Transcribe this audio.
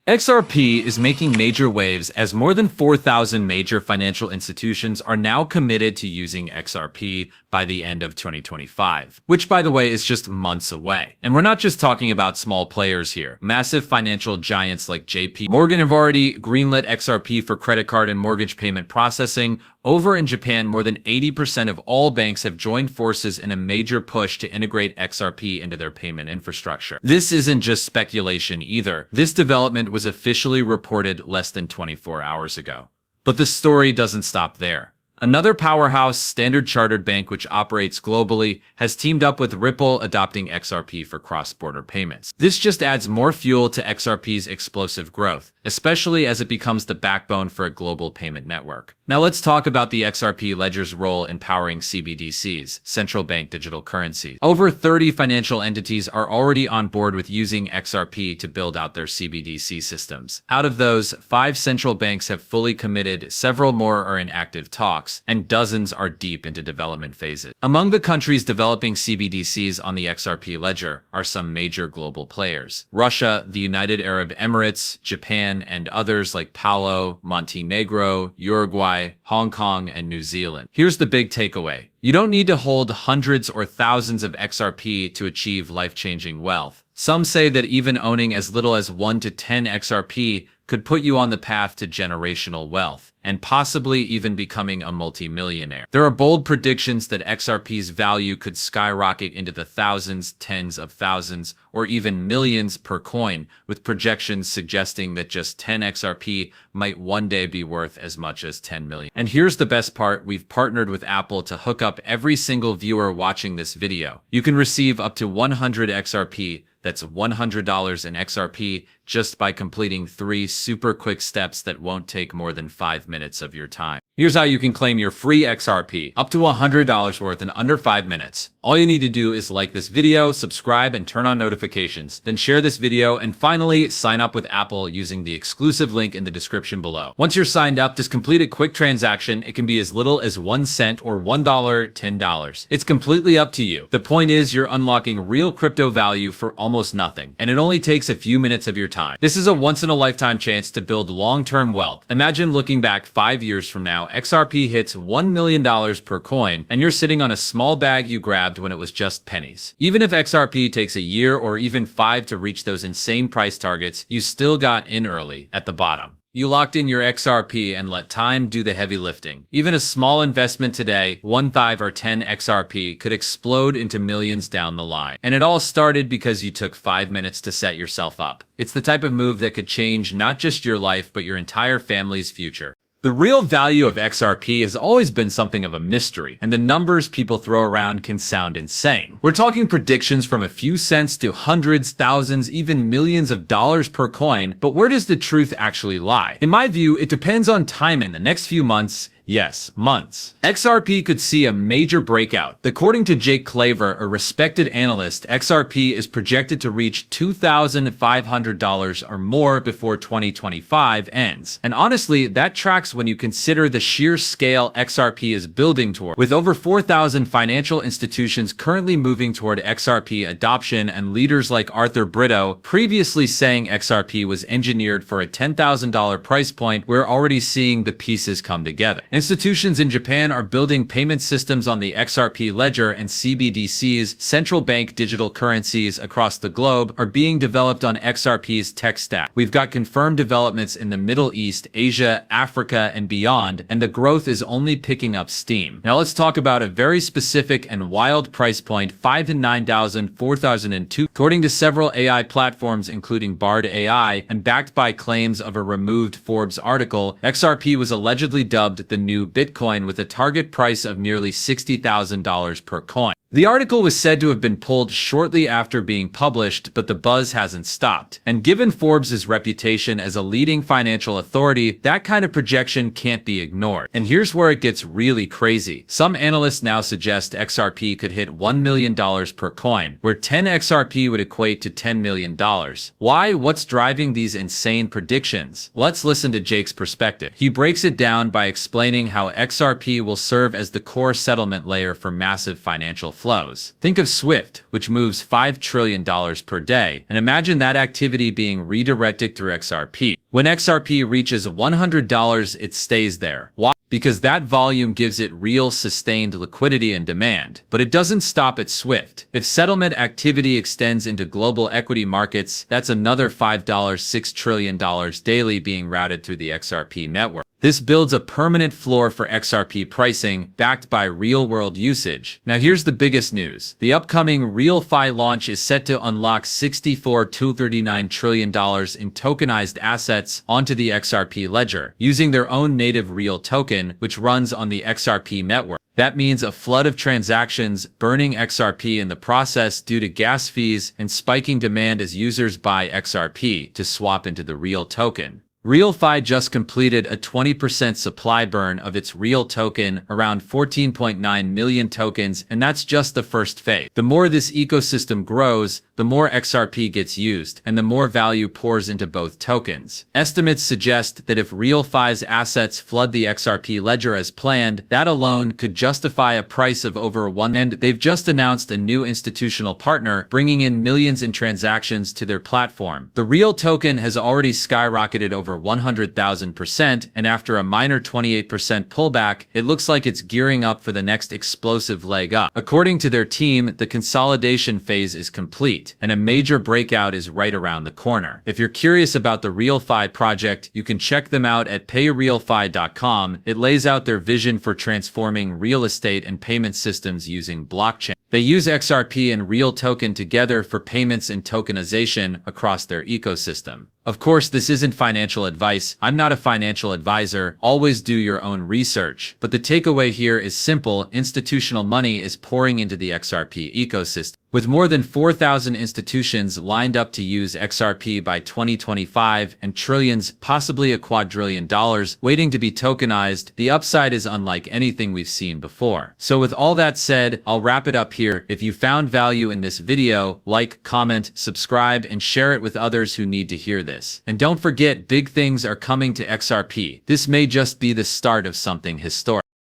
XRP is making major waves as more than 4,000 major financial institutions are now committed to using XRP by the end of 2025, which, by the way, is just months away. And we're not just talking about small players here. Massive financial giants like JP Morgan have already greenlit XRP for credit card and mortgage payment processing. Over in Japan, more than 80% of all banks have joined forces in a major push to integrate XRP into their payment infrastructure. This isn't just speculation either. This development was officially reported less than 24 hours ago. But the story doesn't stop there. Another powerhouse, Standard Chartered Bank, which operates globally, has teamed up with Ripple, adopting XRP for cross-border payments. This just adds more fuel to XRP's explosive growth, especially as it becomes the backbone for a global payment network. Now let's talk about the XRP ledger's role in powering CBDCs, central bank digital currencies. Over 30 financial entities are already on board with using XRP to build out their CBDC systems. Out of those, 5 central banks have fully committed, several more are in active talks, and dozens are deep into development phases. Among the countries developing CBDCs on the XRP ledger are some major global players: Russia, the United Arab Emirates, Japan, and others like Palau, Montenegro, Uruguay, Hong Kong, and New Zealand. Here's the big takeaway. You don't need to hold hundreds or thousands of XRP to achieve life-changing wealth. Some say that even owning as little as 1 to 10 XRP could put you on the path to generational wealth, and possibly even becoming a multimillionaire. There are bold predictions that XRP's value could skyrocket into the thousands, tens of thousands, or even millions per coin, with projections suggesting that just 10 XRP might one day be worth as much as 10 million. And here's the best part: we've partnered with Apple to hook up every single viewer watching this video. You can receive up to 100 XRP, that's $100 in XRP, just by completing 3 super quick steps that won't take more than 5 minutes of your time. Here's how you can claim your free XRP, up to $100 worth in under 5 minutes. All you need to do is like this video, subscribe, and turn on notifications. Then share this video, and finally, sign up with Apple using the exclusive link in the description below. Once you're signed up, just complete a quick transaction. It can be as little as 1 cent or $1, $10. It's completely up to you. The point is, you're unlocking real crypto value for almost nothing, and it only takes a few minutes of your time. This is a once-in-a-lifetime chance to build long-term wealth. Imagine looking back 5 years from now, XRP hits $1 million per coin, and you're sitting on a small bag you grabbed when it was just pennies. Even if XRP takes a year or even 5 to reach those insane price targets, you still got in early at the bottom. You locked in your XRP and let time do the heavy lifting. Even a small investment today, 1, 5, or 10 XRP, could explode into millions down the line. And it all started because you took 5 minutes to set yourself up. It's the type of move that could change not just your life, but your entire family's future. The real value of XRP has always been something of a mystery, and the numbers people throw around can sound insane. We're talking predictions from a few cents to hundreds, thousands, even millions of dollars per coin, but where does the truth actually lie? In my view, it depends on timing. The next few months, yes, months, XRP could see a major breakout. According to Jake Claver, a respected analyst, XRP is projected to reach $2,500 or more before 2025 ends. And honestly, that tracks when you consider the sheer scale XRP is building toward. With over 4,000 financial institutions currently moving toward XRP adoption, and leaders like Arthur Brito previously saying XRP was engineered for a $10,000 price point, we're already seeing the pieces come together. Institutions in Japan are building payment systems on the XRP ledger, and CBDCs, central bank digital currencies across the globe, are being developed on XRP's tech stack. We've got confirmed developments in the Middle East, Asia, Africa, and beyond, and the growth is only picking up steam. Now let's talk about a very specific and wild price point: 5 to 9,000, 4,002. According to several AI platforms, including Bard AI, and backed by claims of a removed Forbes article, XRP was allegedly dubbed the new Bitcoin, with a target price of nearly $60,000 per coin. The article was said to have been pulled shortly after being published, but the buzz hasn't stopped. And given Forbes' reputation as a leading financial authority, that kind of projection can't be ignored. And here's where it gets really crazy. Some analysts now suggest XRP could hit $1 million per coin, where 10 XRP would equate to $10 million. Why? What's driving these insane predictions? Let's listen to Jake's perspective. He breaks it down by explaining how XRP will serve as the core settlement layer for massive financial flow. flows. Think of SWIFT, which moves $5 trillion per day, and imagine that activity being redirected through XRP. When XRP reaches $100, it stays there. Why? Because that volume gives it real sustained liquidity and demand. But it doesn't stop at SWIFT. If settlement activity extends into global equity markets, that's another $6 trillion daily being routed through the XRP network. This builds a permanent floor for XRP pricing, backed by real-world usage. Now here's the biggest news. The upcoming RealFi launch is set to unlock $64.239 trillion in tokenized assets onto the XRP ledger, using their own native Real token, which runs on the XRP network. That means a flood of transactions, burning XRP in the process due to gas fees and spiking demand as users buy XRP to swap into the Real token. RealFi just completed a 20% supply burn of its Real token, around 14.9 million tokens, and that's just the first phase. The more this ecosystem grows, the more XRP gets used, and the more value pours into both tokens. Estimates suggest that if RealFi's assets flood the XRP ledger as planned, that alone could justify a price of over $1. And they've just announced a new institutional partner, bringing in millions in transactions to their platform. The Real token has already skyrocketed over 100,000%, and after a minor 28% pullback, it looks like it's gearing up for the next explosive leg up. According to their team, the consolidation phase is complete, and a major breakout is right around the corner. If you're curious about the RealFi project, you can check them out at payrealfi.com. It lays out their vision for transforming real estate and payment systems using blockchain. They use XRP and Real token together for payments and tokenization across their ecosystem. Of course, this isn't financial advice. I'm not a financial advisor. Always do your own research. But the takeaway here is simple. Institutional money is pouring into the XRP ecosystem. With more than 4,000 institutions lined up to use XRP by 2025 and trillions, possibly a quadrillion dollars, waiting to be tokenized, the upside is unlike anything we've seen before. So with all that said, I'll wrap it up here. If you found value in this video, like, comment, subscribe, and share it with others who need to hear this. And don't forget, big things are coming to XRP. This may just be the start of something historic.